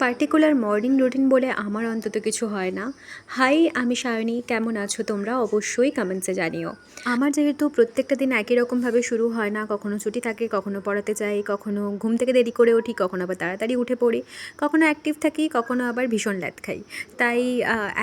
Particular morning routine বলে আমার অন্তত কিছু হয় না। হাই, আমি সায়নী। কেমন আছো তোমরা? অবশ্যই কমেন্টসে জানিও। আমার যেহেতু প্রত্যেকটা দিন একই রকমভাবে শুরু হয় না, কখনো ছুটি থাকে, কখনো পড়াতে যাই, কখনো ঘুম থেকে দেরি করে উঠি, কখনো আবার তাড়াতাড়ি উঠে পড়ি, কখনো অ্যাক্টিভ থাকি, কখনো আবার ভীষণ ল্যাদ খাই। তাই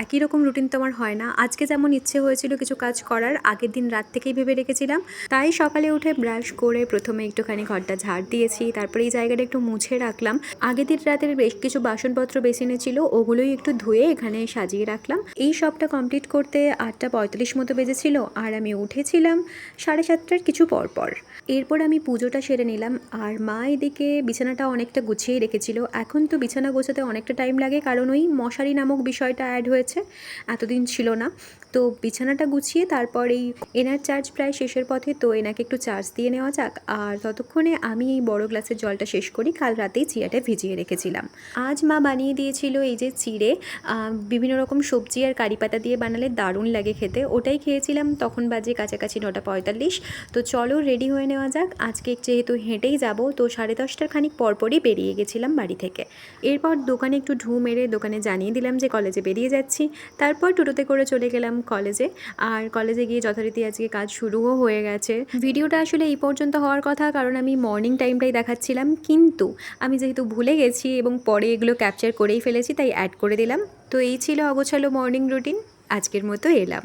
একই রকম রুটিন তো আমার হয় না। আজকে যেমন ইচ্ছে হয়েছিল কিছু কাজ করার, আগের দিন রাত থেকেই ভেবে রেখেছিলাম। তাই সকালে উঠে ব্রাশ করে প্রথমে একটুখানি ঘরটা ঝাড় দিয়েছি, তারপরে এই জায়গাটা একটু মুছে রাখলাম। আগের দিন রাতের বেশ কিছু বাসনপত্র বেসিনে ছিল, ওগুলোই একটু ধুয়ে এখানে সাজিয়ে রাখলাম। এই সবটা কমপ্লিট করতে 8:45 মতো বেজেছিল, আর আমি উঠেছিলাম 7:30টার কিছু পর। এরপর আমি পুজোটা সেরে নিলাম, আর মা এদিকে বিছানাটা অনেকটা গুছিয়ে রেখেছিল। এখন তো বিছানা গোছাতে অনেকটা টাইম লাগে, কারণ ওই মশারি নামক বিষয়টা অ্যাড হয়েছে, এতদিন ছিল না। তো বিছানাটা গুছিয়ে তারপর এই এনার চার্জ প্রায় শেষের পথে, তো এনাকে একটু চার্জ দিয়ে নেওয়া যাক। আর ততক্ষণে আমি এই বড় গ্লাসের জলটা শেষ করি। কাল রাতেই চিয়াটা ভিজিয়ে রেখেছিলাম। আজ মা বানিয়ে দিয়েছিল এই যে চিড়ে, বিভিন্ন রকম সবজি আর কারি পাতা দিয়ে বানালে দারুণ লাগে খেতে। ওটাই খেয়েছিলাম। তখন বাজে কাছাকাছি 9:45। তো চলো রেডি হয়ে নেওয়া যাক। আজকে যেহেতু হেঁটেই যাব, তো 10:30টার খানিক পরপরই বেরিয়ে গেছিলাম বাড়ি থেকে। এরপর দোকানে একটু ঢু মেরে দোকানে জানিয়ে দিলাম যে কলেজে বেরিয়ে যাচ্ছি। তারপর টোটোতে করে চলে গেলাম কলেজে। আর কলেজে গিয়ে যথারীতি আজকে কাজ শুরুও হয়ে গেছে। ভিডিওটা আসলে এই পর্যন্ত হওয়ার কথা, কারণ আমি মর্নিং টাইমটাই দেখাচ্ছিলাম, কিন্তু আমি যেহেতু ভুলে গেছি এবং পরে এগুলো ক্যাপচার করেই ফেলেছি, তাই অ্যাড করে দিলাম। তো এই ছিল অগোছালো মর্নিং রুটিন। আজকের মতো এলাম।